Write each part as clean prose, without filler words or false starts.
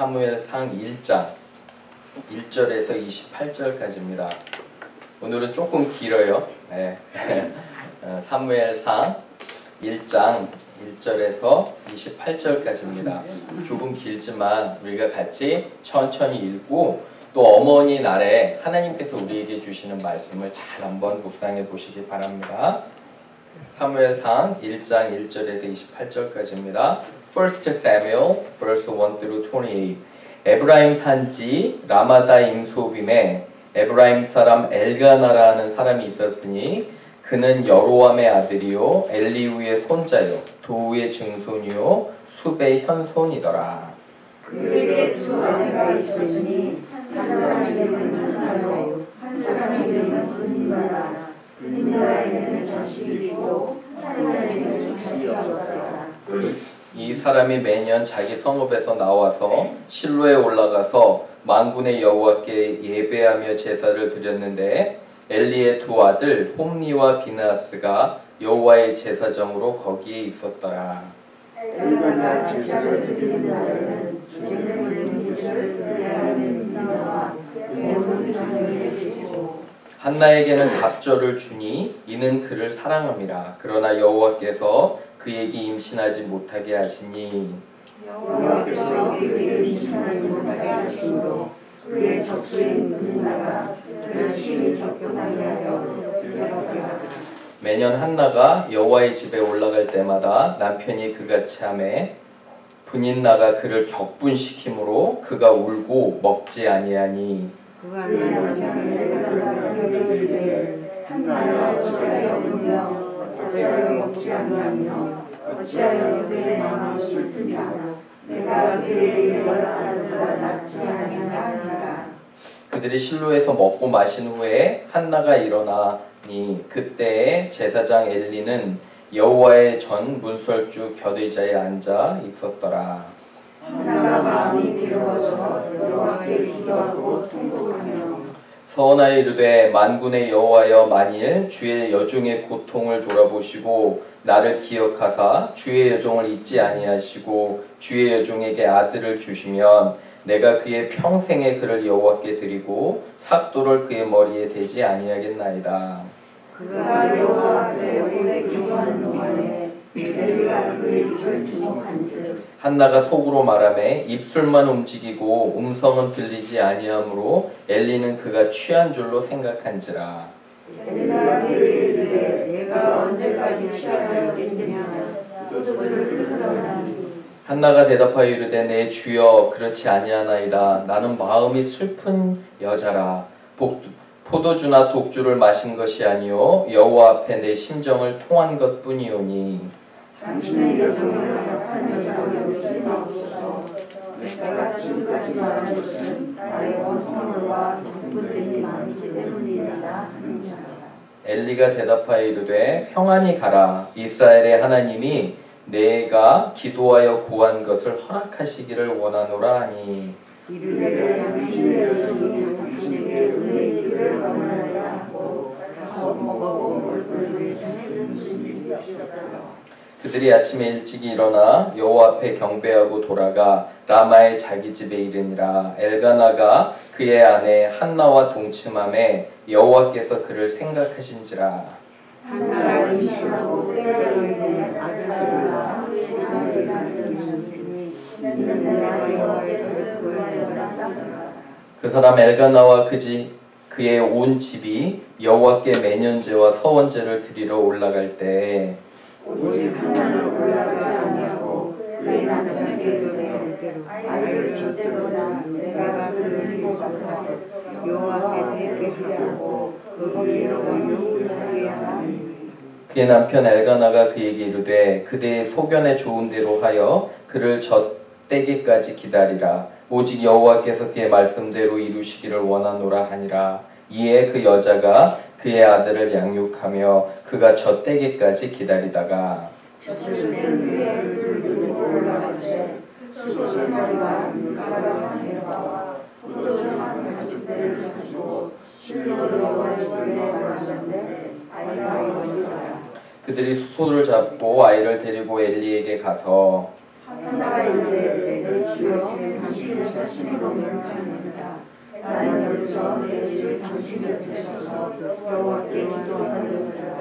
사무엘상 1장 1절에서 28절까지입니다. 오늘은 조금 길어요. 네. 사무엘상 1장 1절에서 28절까지입니다. 조금 길지만 우리가 같이 천천히 읽고 또 어머니 날에 하나님께서 우리에게 주시는 말씀을 잘 한번 묵상해 보시기 바랍니다. 사무엘상 1장 1절에서 28절까지입니다. First Samuel, verse 1 through 28. 에브라임 산지 라마다임 소빔에 에브라임 사람 엘가나라는 사람이 있었으니 그는 여로암의 아들이요 엘리후의 손자요 도우의 증손이요 숲의 현손이더라. 그에게 두 아내가 있었으니 한 사람의 이름은 하나요 한 사람의 이름은 분니바라. 분니바에게는 자식이 있고 하나에게는 자식이 없었더라. 이 사람이 매년 자기 성읍에서 나와서 실로에 올라가서 만군의 여호와께 예배하며 제사를 드렸는데 엘리의 두 아들 홈니와 비나스가 여호와의 제사장으로 거기에 있었더라. 엘리가 제사를 드리는 날에는 제물의 기술을 대하는 나와 모든 자녀를 주시고 한나에게는 갑절을 주니 이는 그를 사랑함이라. 그러나 여호와께서 그에게 임신하지 못하게 하시니 여호와께서 그에게 임신하지 못하게 하시므로 그의 적수인 분나가 그를 심히 격분하게 하여 괴롭게 하더라. 매년 한나가 여호와의 집에 올라갈 때마다 남편이 그같이 하매 분인나가 그를 격분시키므로 그가 울고 먹지 아니하니 그가 남편이 그를 이르되 한나여 어찌하여 울며 어찌하여 먹지 아니하며 어찌하여 그의 마음이 슬프지 않아 내가 그의 열 아들보다 낫지 아니하리라. 그들이 실로에서 먹고 마신 후에 한나가 일어나니 그때에 제사장 엘리는 여호와의 전 문설주 곁의자에 앉아 있었더라. 한나가 마음이 괴로워서 여호와께 기도하고 통곡하며 서원하여 이르되 만군의 여호와여 만일 주의 여종의 고통을 돌아보시고 나를 기억하사 주의 여종을 잊지 아니하시고 주의 여종에게 아들을 주시면 내가 그의 평생에 그를 여호와께 드리고 삭도를 그의 머리에 대지 아니하겠나이다. 그가 여호와 앞에 오래 기도하는 동안에 엘리가 그의 입을 주목한즉 한나가 속으로 말하매 입술만 움직이고 음성은 들리지 아니하므로 엘리는 그가 취한 줄로 생각한지라. 엘리가 그에게 이르되 내가 언제까지 취하여 있느냐 또 그를 끌어내니 한나가 대답하여 이르되 내 주여 그렇지 아니하나이다. 나는 마음이 슬픈 여자라. 포도주나 독주를 마신 것이 아니요 여호와 앞에 내 심정을 통한 것뿐이오니 당신의 여종을 약한 여자로 여기지 마옵소서. 내가 지금까지 말한 것은 나의 원통물과 분분됨이 많기 때문이라 하는지라. 엘리가 대답하여 이르되 평안히 가라. 이스라엘의 하나님이 내가 기도하여 구한 것을 허락하시기를 원하노라 하니 이르되 당신의 여종이 당신에게 은혜 있기를 원하노라 하고 가서 먹고 물을 당신은 주시옵소서. 그들이 아침에 일찍이 일어나 여호와 앞에 경배하고 돌아가 라마의 자기 집에 이르니라. 엘가나가 그의 아내 한나와 동침함에 여호와께서 그를 생각하신지라. 한나가 임신하고 때가 이르되 아들을 낳아 자녀를 낳았으니 이는 내가 여호와께서 구원을 받았다. 그 사람 엘가나와 그의 온 집이 여호와께 매년제와 서원제를 드리러 올라갈 때 오직 한나는 올라가지 아니하고 그의 남편에게 이르되 아이를 절대보다 내가 그를 데리고 가서 여호와께 뵙게하고 거기에서 영원히 살게 하니. 그의 남편 엘가나가 그에게 이르되 그대의 소견에 좋은 대로 하여 그를 젖대기까지 기다리라. 오직 여호와께서 그의 말씀대로 이루시기를 원하노라 하니라. 이에 그 여자가 그의 아들을 양육하며 그가 젖대기까지 기다리다가 젖을 뺀 후에 그를 들고 올라가세 수소세마리와 물가루 한 해바와 포도주 한 가죽대를 가지고 실로 여호와의 집에 나갔는데 아이가 어리더라. 그들이 수소를 잡고 아이를 데리고 엘리에게 가서 한나가 이르되 내 주여 당신의 하심으로 명상합니다. 나는 여기서 매일 당신 곁에 서서 여호와께 기도하려니와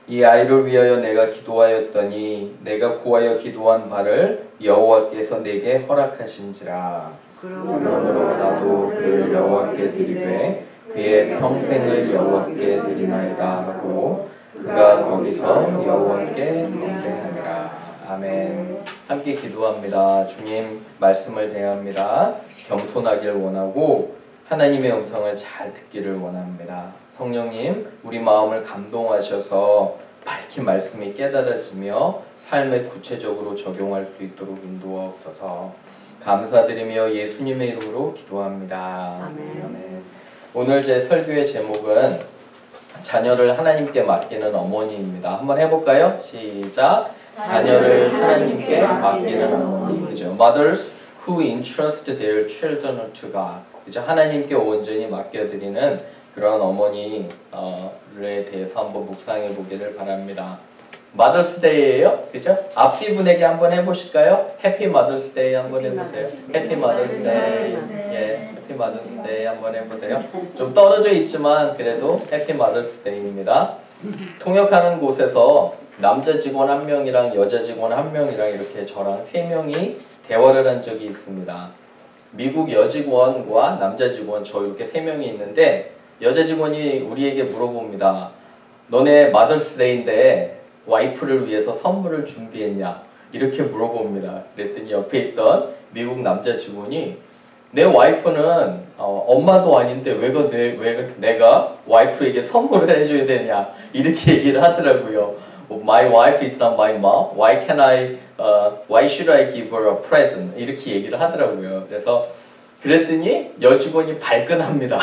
이 아이를 위하여 내가 기도하였더니 내가 구하여 기도한 바를 여호와께서 내게 허락하신지라. 그러므로 나도 그를 여호와께 드리되 그의 평생을 여호와께 드리나이다 하고 그가 거기서 여호와께 경배하니라. 아멘. 함께 기도합니다. 주님 말씀을 대합니다. 겸손하길 원하고 하나님의 음성을 잘 듣기를 원합니다. 성령님, 우리 마음을 감동하셔서 밝히 말씀이 깨달아지며 삶에 구체적으로 적용할 수 있도록 인도하옵소서. 감사드리며 예수님의 이름으로 기도합니다. 아멘. 오늘 제 설교의 제목은 자녀를 하나님께 맡기는 어머니입니다. 한번 해볼까요? 시작. 자녀를 하나님께 맡기는 어머니. 그죠? Mothers who entrust their children to God. 그죠? 하나님께 온전히 맡겨드리는 그런 어머니에 대해서 한번 묵상해 보기를 바랍니다. 마더스데이예요, 그죠? 앞뒤 분에게 한번 해보실까요? 해피 마더스데이 한번 해보세요. 해피 마더스데이, 예, 해피 마더스데이 한번 해보세요. 좀 떨어져 있지만 그래도 해피 마더스데이입니다. 통역하는 곳에서 남자 직원 1명이랑 여자 직원 1명이랑 이렇게 저랑 3명이 대화를 한 적이 있습니다. 미국 여직원과 남자 직원 저 이렇게 3명이 있는데 여자 직원이 우리에게 물어봅니다. 너네 마더스데이인데 와이프를 위해서 선물을 준비했냐? 이렇게 물어봅니다. 그랬더니 옆에 있던 미국 남자 직원이 내 와이프는 엄마도 아닌데 왜 내가 와이프에게 선물을 해줘야 되냐? 이렇게 얘기를 하더라고요. My wife is not my mom. Why should I give her a present? 이렇게 얘기를 하더라고요. 그래서 그랬더니 여직원이 발끈합니다.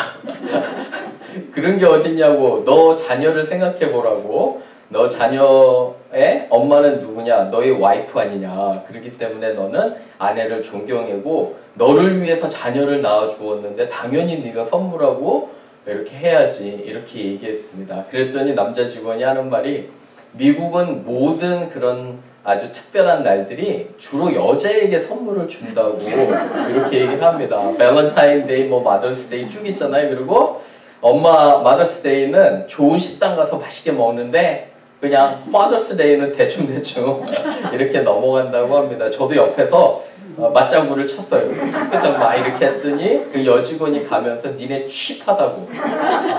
그런 게 어딨냐고. 너 자녀를 생각해 보라고. 너 자녀의 엄마는 누구냐? 너의 와이프 아니냐? 그렇기 때문에 너는 아내를 존경하고 너를 위해서 자녀를 낳아 주었는데 당연히 네가 선물하고 이렇게 해야지. 이렇게 얘기했습니다. 그랬더니 남자 직원이 하는 말이 미국은 모든 그런 아주 특별한 날들이 주로 여자에게 선물을 준다고 이렇게 얘기를 합니다. 발렌타인데이, 뭐 마더스데이 쭉 있잖아요. 그리고 엄마 마더스데이는 좋은 식당 가서 맛있게 먹는데 그냥 파더스데이는 대충대충 이렇게 넘어간다고 합니다. 저도 옆에서 맞장구를 쳤어요. 끄덕끄덕 막 이렇게 했더니 그 여직원이 가면서 니네 취하다고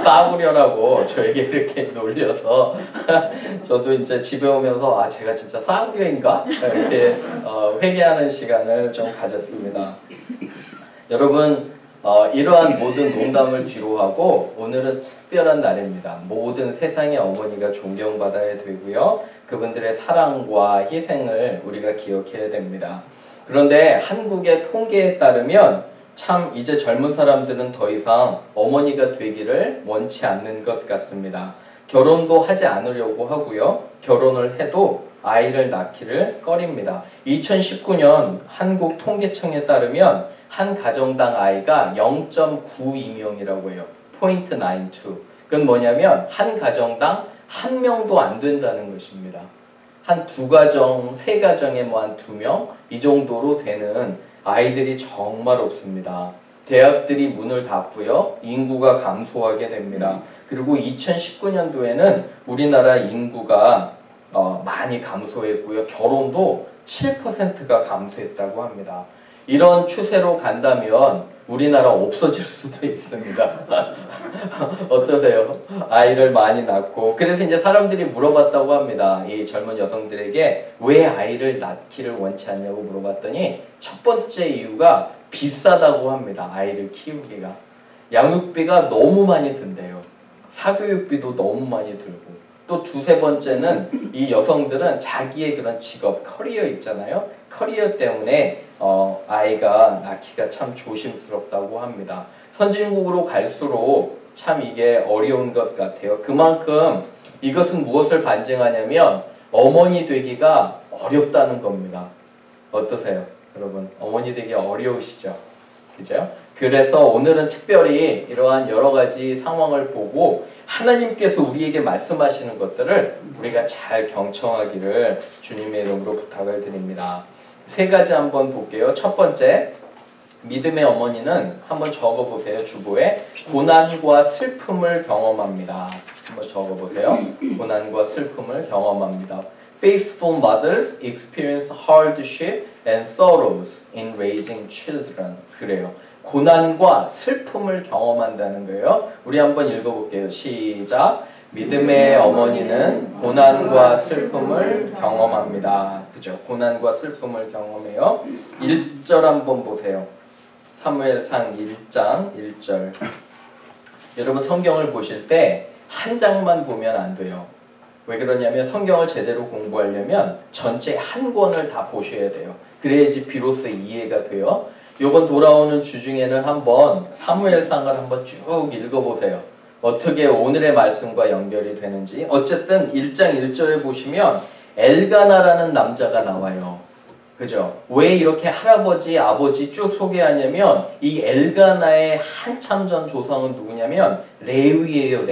싸구려라고 저에게 이렇게 놀려서 저도 이제 집에 오면서 아 제가 진짜 싸구려인가? 이렇게 회개하는 시간을 좀 가졌습니다. 여러분 이러한 모든 농담을 뒤로 하고 오늘은 특별한 날입니다. 모든 세상의 어머니가 존경받아야 되고요. 그분들의 사랑과 희생을 우리가 기억해야 됩니다. 그런데 한국의 통계에 따르면 참 이제 젊은 사람들은 더 이상 어머니가 되기를 원치 않는 것 같습니다. 결혼도 하지 않으려고 하고요. 결혼을 해도 아이를 낳기를 꺼립니다. 2019년 한국 통계청에 따르면 한 가정당 아이가 0.92명이라고 해요. 0.92. 그건 뭐냐면 한 가정당 1명도 안 된다는 것입니다. 한 2가정, 3가정에 뭐 한 2명 이 정도로 되는 아이들이 정말 없습니다. 대학들이 문을 닫고요. 인구가 감소하게 됩니다. 그리고 2019년도에는 우리나라 인구가 많이 감소했고요. 결혼도 7%가 감소했다고 합니다. 이런 추세로 간다면 우리나라 없어질 수도 있습니다. 어떠세요? 아이를 많이 낳고 그래서 이제 사람들이 물어봤다고 합니다. 이 젊은 여성들에게 왜 아이를 낳기를 원치 않냐고 물어봤더니 첫 번째 이유가 비싸다고 합니다. 아이를 키우기가. 양육비가 너무 많이 든대요. 사교육비도 너무 많이 들고 또 2~3번째는 이 여성들은 자기의 그런 직업, 커리어 있잖아요. 커리어 때문에 아이가 낳기가 참 조심스럽다고 합니다. 선진국으로 갈수록 참 이게 어려운 것 같아요. 그만큼 이것은 무엇을 반증하냐면 어머니 되기가 어렵다는 겁니다. 어떠세요? 여러분 어머니 되기 어려우시죠? 그죠? 그래서 오늘은 특별히 이러한 여러 가지 상황을 보고 하나님께서 우리에게 말씀하시는 것들을 우리가 잘 경청하기를 주님의 이름으로 부탁을 드립니다. 3가지 한번 볼게요. 첫 번째, 믿음의 어머니는 한번 적어보세요. 주보에 고난과 슬픔을 경험합니다. 한번 적어보세요. 고난과 슬픔을 경험합니다. Faithful mothers experience hardship and sorrows in raising children. 그래요. 고난과 슬픔을 경험한다는 거예요. 우리 한번 읽어볼게요. 시작. 믿음의 어머니는 고난과 슬픔을 경험합니다. 그죠? 고난과 슬픔을 경험해요. 1절 한번 보세요. 사무엘상 1장 1절. 여러분 성경을 보실 때 한 장만 보면 안 돼요. 왜 그러냐면 성경을 제대로 공부하려면 전체 한 권을 다 보셔야 돼요. 그래야지 비로소 이해가 돼요. 요번 돌아오는 주 중에는 한번 사무엘상을 한번 쭉 읽어보세요. 어떻게 오늘의 말씀과 연결이 되는지. 어쨌든 1장 1절에 보시면 엘가나라는 남자가 나와요. 그죠? 왜 이렇게 할아버지, 아버지 쭉 소개하냐면 이 엘가나의 한참 전 조상은 누구냐면 레위예요.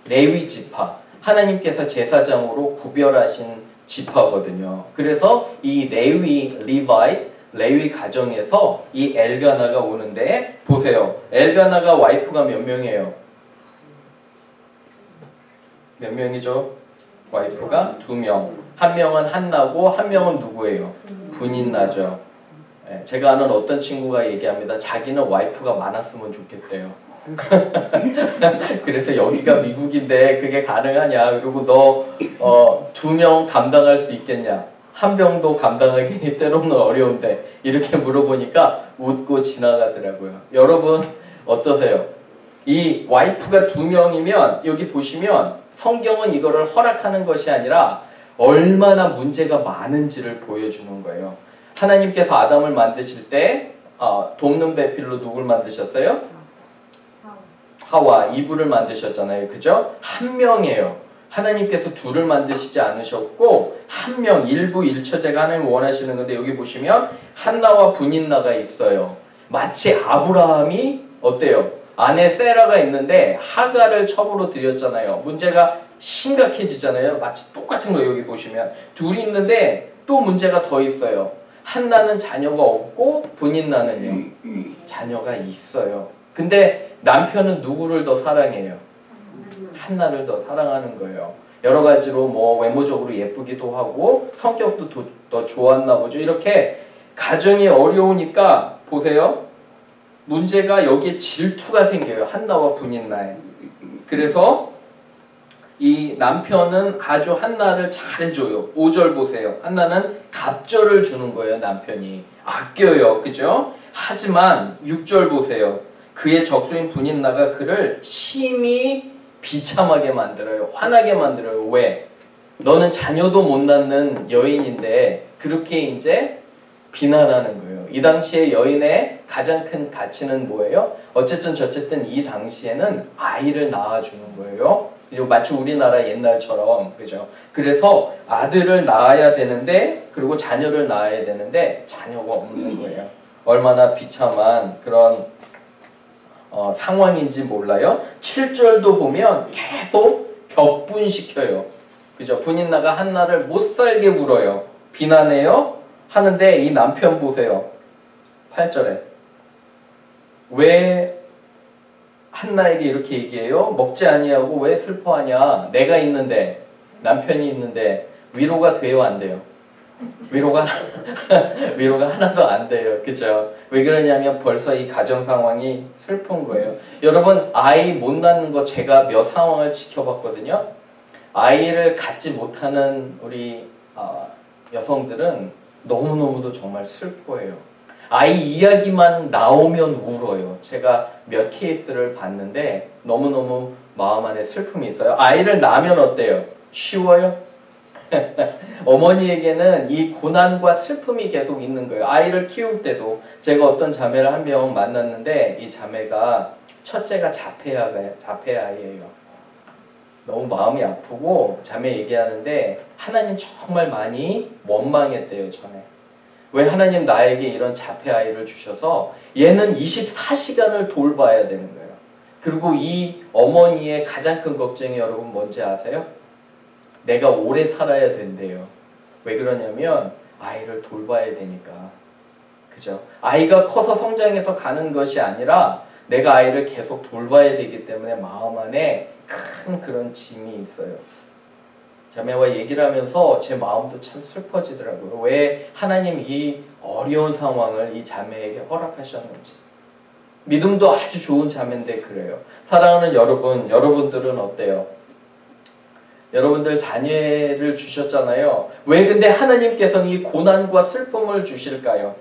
레위 지파. 하나님께서 제사장으로 구별하신 지파거든요. 그래서 이 레위 가정에서 이 엘가나가 오는데 보세요. 엘가나가 와이프가 몇 명이에요? 몇 명이죠? 와이프가 2명. 한 명은 한나고 한 명은 누구예요? 분인나죠. 제가 아는 어떤 친구가 얘기합니다. 자기는 와이프가 많았으면 좋겠대요. 그래서 여기가 미국인데 그게 가능하냐? 그리고 너 2명 감당할 수 있겠냐? 한 병도 감당하기 때로는 어려운데 이렇게 물어보니까 웃고 지나가더라고요. 여러분 어떠세요? 이 와이프가 2명이면 여기 보시면 성경은 이거를 허락하는 것이 아니라 얼마나 문제가 많은지를 보여주는 거예요. 하나님께서 아담을 만드실 때 돕는 배필로 누굴 만드셨어요? 하와, 이브를 만드셨잖아요. 그죠? 한 명이에요. 하나님께서 2를 만드시지 않으셨고 한 명, 일부 일처제가 하나님 원하시는 건데 여기 보시면 한나와 분인나가 있어요. 마치 아브라함이 어때요? 아내 세라가 있는데 하가를 첩으로 들였잖아요. 문제가 심각해지잖아요. 마치 똑같은 거 여기 보시면 2이 있는데 또 문제가 더 있어요. 한나는 자녀가 없고 분인나는요. 자녀가 있어요. 근데 남편은 누구를 더 사랑해요? 한나를 더 사랑하는 거예요. 여러 가지로 뭐 외모적으로 예쁘기도 하고 성격도 더 좋았나 보죠. 이렇게 가정이 어려우니까 보세요. 문제가 여기에 질투가 생겨요. 한나와 분인나에. 그래서 이 남편은 아주 한나를 잘해줘요. 5절 보세요. 한나는 갑절을 주는 거예요. 남편이. 아껴요. 그죠? 하지만 6절 보세요. 그의 적수인 분인나가 그를 심히 비참하게 만들어요. 화나게 만들어요. 왜? 너는 자녀도 못 낳는 여인인데 그렇게 이제 비난하는 거예요. 이 당시에 여인의 가장 큰 가치는 뭐예요? 어쨌든 저쨌든 이 당시에는 아이를 낳아주는 거예요. 마치 우리나라 옛날처럼. 그죠? 그래서 아들을 낳아야 되는데 그리고 자녀를 낳아야 되는데 자녀가 없는 거예요. 얼마나 비참한 그런 상황인지 몰라요. 7절도 보면 계속 격분시켜요. 그죠? 분인나가 한나를 못살게 굴어요. 비난해요. 하는데 이 남편 보세요. 8절에 왜 한나에게 이렇게 얘기해요? 먹지 아니하고 왜 슬퍼하냐? 내가 있는데, 남편이 있는데 위로가 돼요, 안 돼요? 위로가 하나도 안 돼요. 그죠? 왜 그러냐면 벌써 이 가정 상황이 슬픈 거예요. 여러분 아이 못 낳는 거 제가 몇 상황을 지켜봤거든요. 아이를 갖지 못하는 우리 여성들은 너무너무도 정말 슬퍼해요. 아이 이야기만 나오면 울어요. 제가 몇 케이스를 봤는데 너무너무 마음 안에 슬픔이 있어요. 아이를 낳으면 어때요? 쉬워요? 어머니에게는 이 고난과 슬픔이 계속 있는 거예요. 아이를 키울 때도 제가 어떤 자매를 한 명 만났는데 이 자매가 첫째가 자폐아이예요. 너무 마음이 아프고 자매 얘기하는데 하나님 정말 많이 원망했대요. 전에. 왜 하나님 나에게 이런 자폐아이를 주셔서 얘는 24시간을 돌봐야 되는 거예요. 그리고 이 어머니의 가장 큰 걱정이 여러분 뭔지 아세요? 내가 오래 살아야 된대요. 왜 그러냐면 아이를 돌봐야 되니까. 그죠? 아이가 커서 성장해서 가는 것이 아니라 내가 아이를 계속 돌봐야 되기 때문에 마음 안에 큰 그런 짐이 있어요. 자매와 얘기를 하면서 제 마음도 참 슬퍼지더라고요. 왜 하나님 이 어려운 상황을 이 자매에게 허락하셨는지. 믿음도 아주 좋은 자매인데 그래요. 사랑하는 여러분, 여러분들은 어때요? 여러분들 자녀를 주셨잖아요. 왜 근데 하나님께서는 이 고난과 슬픔을 주실까요?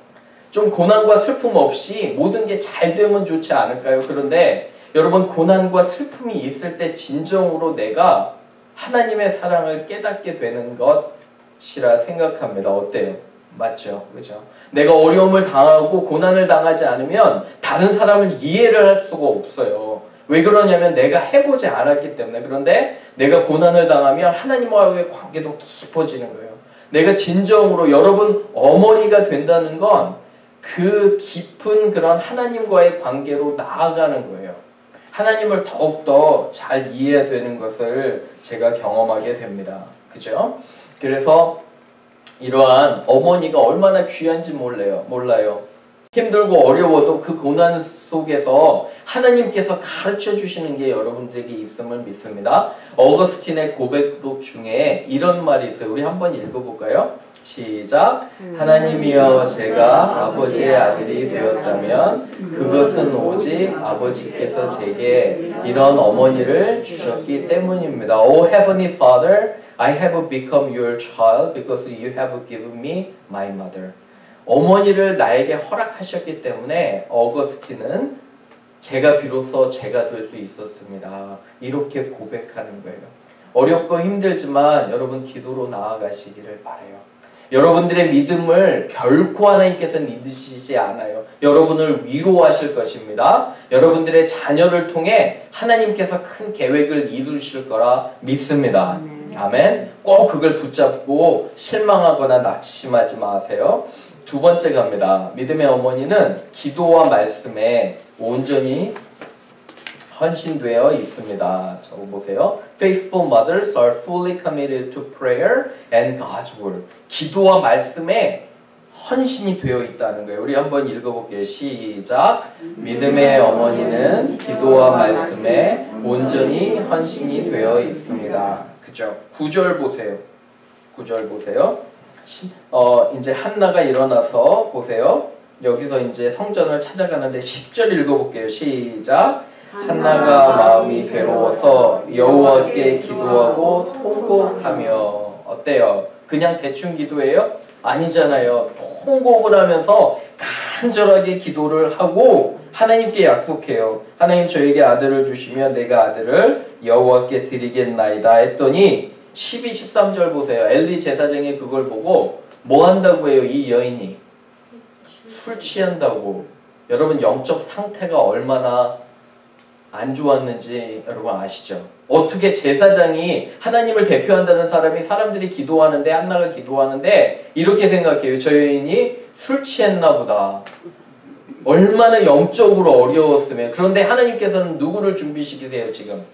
좀 고난과 슬픔 없이 모든 게 잘 되면 좋지 않을까요? 그런데 여러분 고난과 슬픔이 있을 때 진정으로 내가 하나님의 사랑을 깨닫게 되는 것이라 생각합니다. 어때요? 맞죠? 그죠? 내가 어려움을 당하고 고난을 당하지 않으면 다른 사람을 이해를 할 수가 없어요. 왜 그러냐면 내가 해보지 않았기 때문에. 그런데 내가 고난을 당하면 하나님과의 관계도 깊어지는 거예요. 내가 진정으로 여러분 어머니가 된다는 건 그 깊은 그런 하나님과의 관계로 나아가는 거예요. 하나님을 더욱더 잘 이해해야 되는 것을 제가 경험하게 됩니다. 그죠? 그래서 이러한 어머니가 얼마나 귀한지 몰라요. 힘들고 어려워도 그 고난 속에서 하나님께서 가르쳐 주시는 게 여러분들에게 있음을 믿습니다. 어거스틴의 고백록 중에 이런 말이 있어요. 우리 한번 읽어볼까요? 시작. 하나님이여 제가 아버지의 아들이 되었다면 그것은 오직 아버지께서 제게 이런 어머니를 주셨기 때문입니다. O Heavenly Father, I have become your child because you have given me my mother. 어머니를 나에게 허락하셨기 때문에 어거스틴은 제가 비로소 제가 될 수 있었습니다. 이렇게 고백하는 거예요. 어렵고 힘들지만 여러분 기도로 나아가시기를 바라요. 여러분들의 믿음을 결코 하나님께서는 잊으시지 않아요. 여러분을 위로하실 것입니다. 여러분들의 자녀를 통해 하나님께서 큰 계획을 이루실 거라 믿습니다. 아멘. 꼭 그걸 붙잡고 실망하거나 낙심하지 마세요. 두 번째 갑니다. 믿음의 어머니는 기도와 말씀에 온전히 헌신되어 있습니다. 적어보세요. Faithful mothers are fully committed to prayer and God's word. 기도와 말씀에 헌신이 되어 있다는 거예요. 우리 한번 읽어볼게요. 시작. 믿음의 어머니는 기도와 말씀에 온전히 헌신이 되어 있습니다. 그죠? 9절 보세요. 9절 보세요. 이제 한나가 일어나서 보세요. 여기서 이제 성전을 찾아가는데 10절 읽어볼게요. 시작. 한나가 마음이 괴로워서 여호와께 기도하고 통곡하며. 어때요? 그냥 대충 기도해요? 아니잖아요. 통곡을 하면서 간절하게 기도를 하고 하나님께 약속해요. 하나님 저에게 아들을 주시면 내가 아들을 여호와께 드리겠나이다 했더니 12, 13절 보세요. 엘리 제사장이 그걸 보고 뭐 한다고 해요? 이 여인이 술 취한다고. 여러분 영적 상태가 얼마나 안 좋았는지 여러분 아시죠? 어떻게 제사장이 하나님을 대표한다는 사람이 사람들이 기도하는데 한나가 기도하는데 이렇게 생각해요. 저 여인이 술 취했나 보다. 얼마나 영적으로 어려웠으면. 그런데 하나님께서는 누구를 준비시키세요 지금?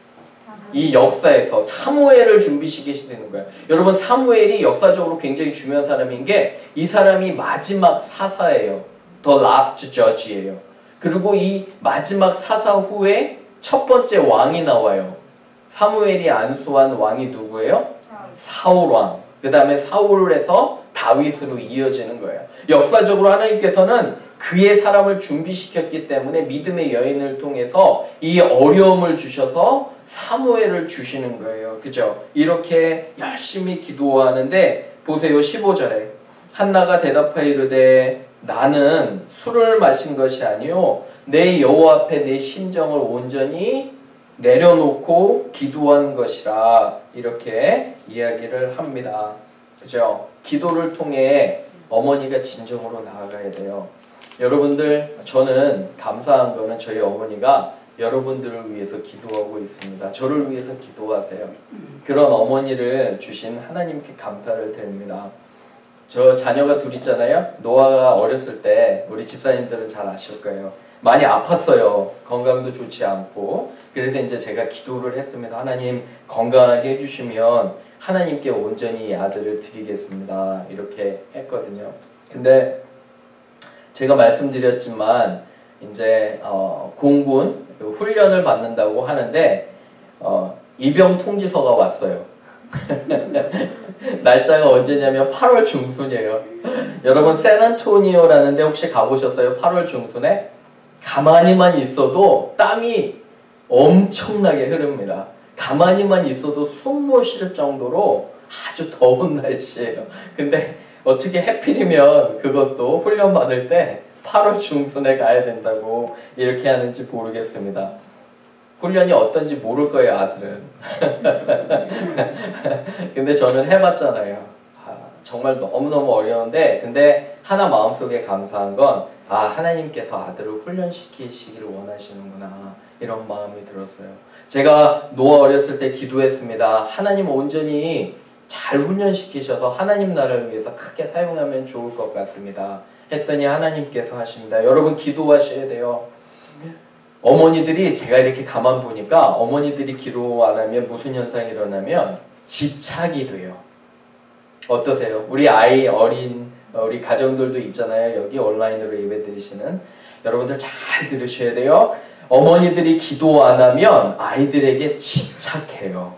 이 역사에서 사무엘을 준비시키시는 거예요. 여러분 사무엘이 역사적으로 굉장히 중요한 사람인 게 이 사람이 마지막 사사예요. The last judge예요. 그리고 이 마지막 사사 후에 첫 번째 왕이 나와요. 사무엘이 안수한 왕이 누구예요? 사울 왕. 그 다음에 사울에서 다윗으로 이어지는 거예요. 역사적으로 하나님께서는 그의 사람을 준비시켰기 때문에 믿음의 여인을 통해서 이 어려움을 주셔서 사무엘을 주시는 거예요. 그죠? 이렇게 열심히 기도하는데 보세요. 15절에 한나가 대답하여 이르되 나는 술을 마신 것이 아니요 내 여호와 앞에 내 심정을 온전히 내려놓고 기도한 것이라 이렇게 이야기를 합니다. 그죠? 기도를 통해 어머니가 진정으로 나아가야 돼요. 여러분들 저는 감사한 거는 저희 어머니가 여러분들을 위해서 기도하고 있습니다. 저를 위해서 기도하세요. 그런 어머니를 주신 하나님께 감사를 드립니다. 저 자녀가 둘 있잖아요. 노아가 어렸을 때 우리 집사님들은 잘 아실 거예요. 많이 아팠어요. 건강도 좋지 않고. 그래서 이제 제가 기도를 했습니다. 하나님 건강하게 해주시면 하나님께 온전히 아들을 드리겠습니다. 이렇게 했거든요. 근데 제가 말씀드렸지만 이제 공군 훈련을 받는다고 하는데 입영 통지서가 왔어요. 날짜가 언제냐면 8월 중순이에요. 여러분 샌안토니오라는 데 혹시 가보셨어요? 8월 중순에? 가만히만 있어도 땀이 엄청나게 흐릅니다. 가만히만 있어도 숨 못 쉴 정도로 아주 더운 날씨예요. 근데 어떻게 해필이면 그것도 훈련 받을 때 8월 중순에 가야 된다고 이렇게 하는지 모르겠습니다. 훈련이 어떤지 모를 거예요, 아들은. 근데 저는 해봤잖아요. 정말 너무너무 어려운데, 근데 하나 마음속에 감사한 건, 하나님께서 아들을 훈련시키시기를 원하시는구나, 이런 마음이 들었어요. 제가 노아 어렸을 때 기도했습니다. 하나님 온전히 잘 훈련시키셔서 하나님 나라를 위해서 크게 사용하면 좋을 것 같습니다. 했더니 하나님께서 하십니다. 여러분 기도하셔야 돼요. 어머니들이, 제가 이렇게 가만 보니까 어머니들이 기도 안 하면 무슨 현상이 일어나면 집착이 돼요. 어떠세요? 우리 아이 우리 가정들도 있잖아요. 여기 온라인으로 예배 드리시는 여러분들 잘 들으셔야 돼요. 어머니들이 기도 안 하면 아이들에게 집착해요.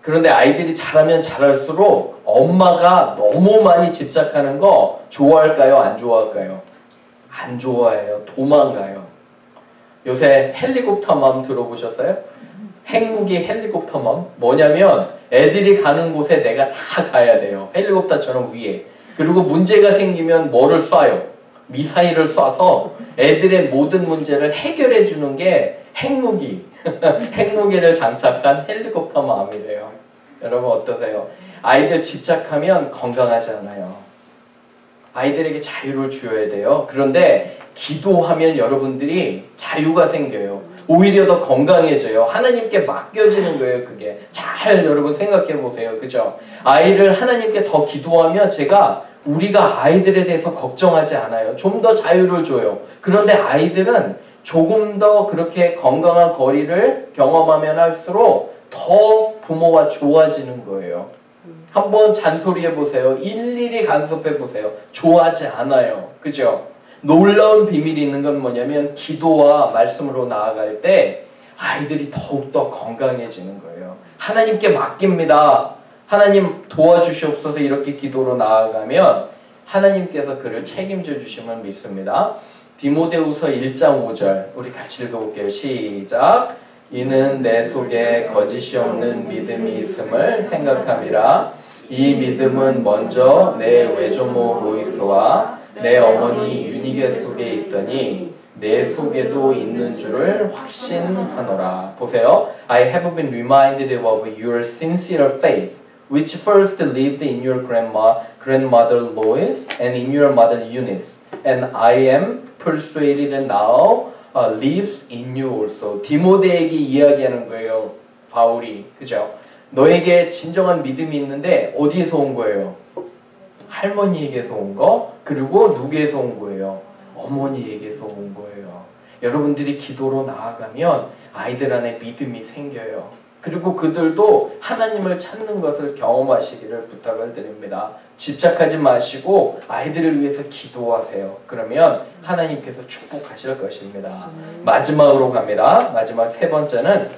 그런데 아이들이 잘하면 잘할수록 엄마가 너무 많이 집착하는 거 좋아할까요? 안 좋아할까요? 안 좋아해요. 도망가요. 요새 헬리콥터맘 들어보셨어요? 핵무기 헬리콥터맘? 뭐냐면 애들이 가는 곳에 내가 다 가야 돼요. 헬리콥터처럼 위에. 그리고 문제가 생기면 뭐를 쏴요? 미사일을 쏴서 애들의 모든 문제를 해결해 주는 게 핵무기. 핵무기를 장착한 헬리콥터맘이래요. 여러분 어떠세요? 아이들 집착하면 건강하지 않아요. 아이들에게 자유를 주어야 돼요. 그런데 기도하면 여러분들이 자유가 생겨요. 오히려 더 건강해져요. 하나님께 맡겨지는 거예요. 그게 잘 여러분 생각해 보세요. 그죠? 아이를 하나님께 더 기도하면 우리가 아이들에 대해서 걱정하지 않아요. 좀 더 자유를 줘요. 그런데 아이들은 조금 더 그렇게 건강한 거리를 경험하면 할수록 더 부모와 좋아지는 거예요. 한번 잔소리해 보세요. 일일이 간섭해 보세요. 좋아하지 않아요. 그죠? 놀라운 비밀이 있는 건 뭐냐면 기도와 말씀으로 나아갈 때 아이들이 더욱더 건강해지는 거예요. 하나님께 맡깁니다. 하나님 도와주시옵소서 이렇게 기도로 나아가면 하나님께서 그를 책임져 주심을 믿습니다. 디모데후서 1장 5절 우리 같이 읽어볼게요. 시작. 이는 내 속에 거짓이 없는 믿음이 있음을 생각함이라. 이 믿음은 먼저 내 외조모 로이스와 내 어머니 유니게 속에 있더니 내 속에도 있는 줄을 확신하노라. 보세요. I have been reminded of your sincere faith, which first lived in your grandmother Lois and in your mother Eunice, and I am persuaded now lives in you also. 디모데에게 이야기하는 거예요. 바울이. 그죠? 너에게 진정한 믿음이 있는데 어디에서 온 거예요? 할머니에게서 온 거, 그리고 누구에서 온 거예요? 어머니에게서 온 거예요. 여러분들이 기도로 나아가면 아이들 안에 믿음이 생겨요. 그리고 그들도 하나님을 찾는 것을 경험하시기를 부탁을 드립니다. 집착하지 마시고 아이들을 위해서 기도하세요. 그러면 하나님께서 축복하실 것입니다. 마지막으로 갑니다. 마지막 세 번째는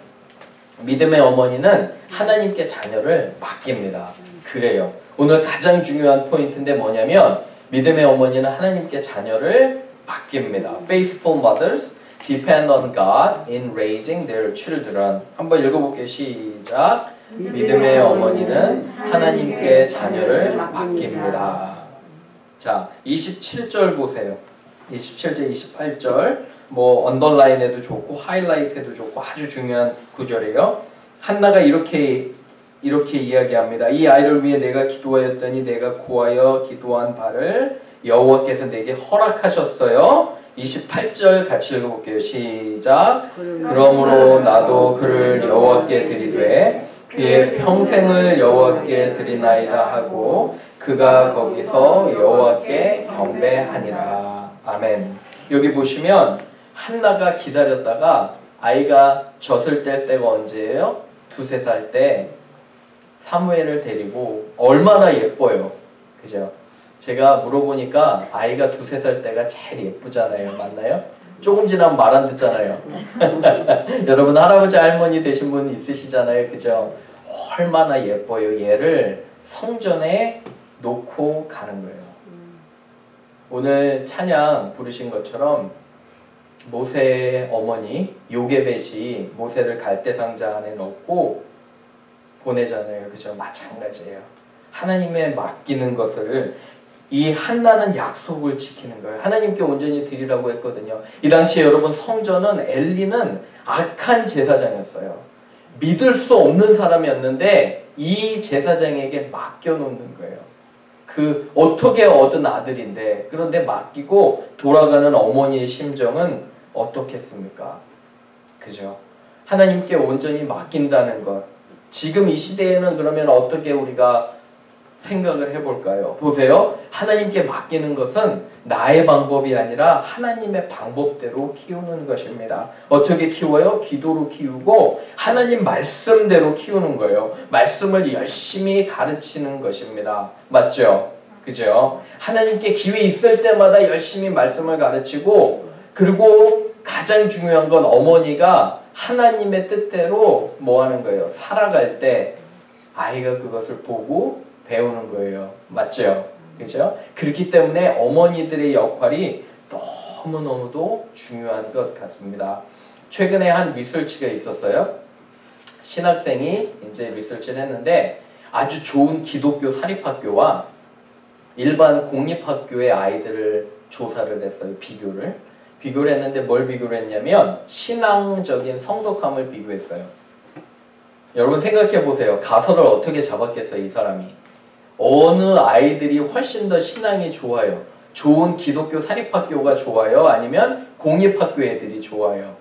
믿음의 어머니는 하나님께 자녀를 맡깁니다. 그래요. 오늘 가장 중요한 포인트인데 뭐냐면 믿음의 어머니는 하나님께 자녀를 맡깁니다. Faithful mothers depend on God in raising their children. 한번 읽어볼게요. 시작. 믿음의 어머니는 하나님께 자녀를 맡깁니다. 자, 27절 보세요. 27절, 28절 뭐 언더라인해도 좋고 하이라이트해도 좋고 아주 중요한 구절이에요. 한나가 이렇게 이야기합니다. 이 아이를 위해 내가 기도하였더니 내가 구하여 기도한 바를 여호와께서 내게 허락하셨어요. 28절 같이 읽어볼게요. 시작. 그러므로 나도 그를 여호와께 드리되 그의 평생을 여호와께 드리나이다 하고 그가 거기서 여호와께 경배하니라. 아멘. 여기 보시면 한나가 기다렸다가 아이가 젖을 뗄 때가 언제예요? 2~3살 때 사무엘을 데리고 얼마나 예뻐요. 그죠? 제가 물어보니까 아이가 2~3살 때가 제일 예쁘잖아요. 맞나요? 조금 지나면 말 안 듣잖아요. 여러분 할아버지 할머니 되신 분 있으시잖아요. 그죠? 얼마나 예뻐요. 얘를 성전에 놓고 가는 거예요. 오늘 찬양 부르신 것처럼 모세의 어머니 요게벳이 모세를 갈대상자 안에 넣고 보내잖아요. 그죠? 마찬가지예요. 하나님의 맡기는 것을 이 한나는 약속을 지키는 거예요. 하나님께 온전히 드리라고 했거든요. 이 당시에 여러분 성전은 엘리는 악한 제사장이었어요. 믿을 수 없는 사람이었는데 이 제사장에게 맡겨놓는 거예요. 그 어떻게 얻은 아들인데 그런데 맡기고 돌아가는 어머니의 심정은 어떻겠습니까? 그죠? 하나님께 온전히 맡긴다는 것. 지금 이 시대에는 그러면 어떻게 우리가 생각을 해볼까요? 보세요. 하나님께 맡기는 것은 나의 방법이 아니라 하나님의 방법대로 키우는 것입니다. 어떻게 키워요? 기도로 키우고 하나님 말씀대로 키우는 거예요. 말씀을 열심히 가르치는 것입니다. 맞죠? 그죠? 하나님께 기회 있을 때마다 열심히 말씀을 가르치고 그리고 가장 중요한 건 어머니가 하나님의 뜻대로 뭐 하는 거예요? 살아갈 때 아이가 그것을 보고 배우는 거예요. 맞죠? 그죠? 그렇기 때문에 어머니들의 역할이 너무너무도 중요한 것 같습니다. 최근에 한 리서치가 있었어요. 신학생이 이제 리서치를 했는데 아주 좋은 기독교 사립학교와 일반 공립학교의 아이들을 조사를 했어요. 비교를 했는데 뭘 비교를 했냐면 신앙적인 성숙함을 비교했어요. 여러분 생각해 보세요. 가설을 어떻게 잡았겠어요, 이 사람이. 어느 아이들이 훨씬 더 신앙이 좋아요? 좋은 기독교 사립학교가 좋아요? 아니면 공립학교 애들이 좋아요?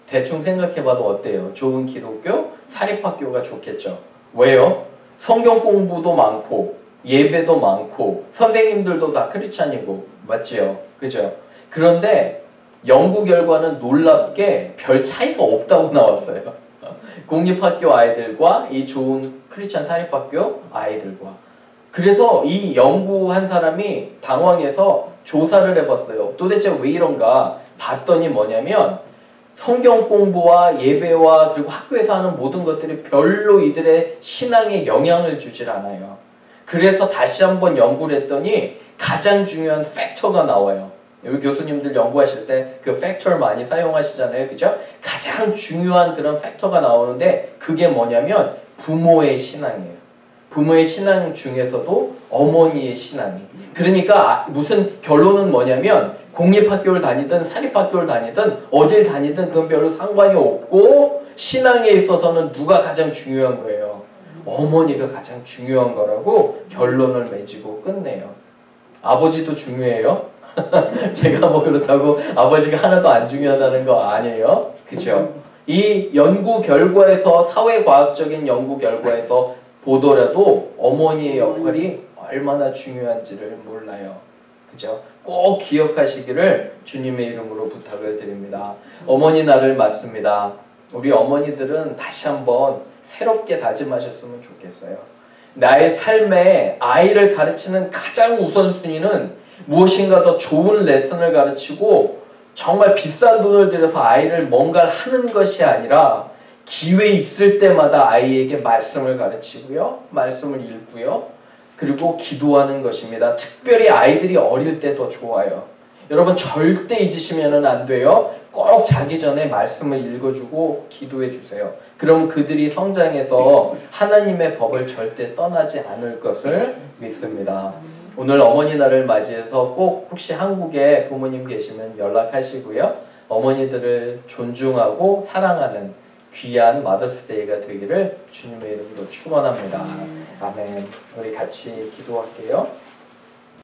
대충 생각해봐도 어때요? 좋은 기독교 사립학교가 좋겠죠. 왜요? 성경 공부도 많고 예배도 많고 선생님들도 다 크리스찬이고 맞지요? 그죠? 그런데 연구 결과는 놀랍게 별 차이가 없다고 나왔어요. 공립학교 아이들과 이 좋은 크리스찬 사립학교 아이들과. 그래서 이 연구한 사람이 당황해서 조사를 해봤어요. 도대체 왜 이런가 봤더니 뭐냐면 성경 공부와 예배와 그리고 학교에서 하는 모든 것들이 별로 이들의 신앙에 영향을 주질 않아요. 그래서 다시 한번 연구를 했더니 가장 중요한 팩터가 나와요. 여기 교수님들 연구하실 때 그 팩터를 많이 사용하시잖아요. 그죠? 가장 중요한 그런 팩터가 나오는데 그게 뭐냐면 부모의 신앙이에요. 부모의 신앙 중에서도 어머니의 신앙이. 그러니까 무슨 결론은 뭐냐면 공립학교를 다니든 사립학교를 다니든 어딜 다니든 그건 별로 상관이 없고 신앙에 있어서는 누가 가장 중요한 거예요. 어머니가 가장 중요한 거라고 결론을 맺고 끝내요. 아버지도 중요해요. 제가 뭐 그렇다고 아버지가 하나도 안 중요하다는 거 아니에요. 그죠? 이 연구 결과에서 사회과학적인 연구 결과에서 보더라도 어머니의 역할이 얼마나 중요한지를 몰라요. 그죠? 꼭 기억하시기를 주님의 이름으로 부탁을 드립니다. 어머니 날을 맞습니다. 우리 어머니들은 다시 한번 새롭게 다짐하셨으면 좋겠어요. 나의 삶에 아이를 가르치는 가장 우선순위는 무엇인가 더 좋은 레슨을 가르치고 정말 비싼 돈을 들여서 아이를 뭔가를 하는 것이 아니라 기회 있을 때마다 아이에게 말씀을 가르치고요. 말씀을 읽고요. 그리고 기도하는 것입니다. 특별히 아이들이 어릴 때 더 좋아요. 여러분 절대 잊으시면 안 돼요. 꼭 자기 전에 말씀을 읽어주고 기도해 주세요. 그럼 그들이 성장해서 하나님의 법을 절대 떠나지 않을 것을 믿습니다. 오늘 어머니날을 맞이해서 꼭 혹시 한국에 부모님 계시면 연락하시고요. 어머니들을 존중하고 사랑하는 귀한 마더스데이가 되기를 주님의 이름으로 축원합니다. 아멘. 우리 같이 기도할게요.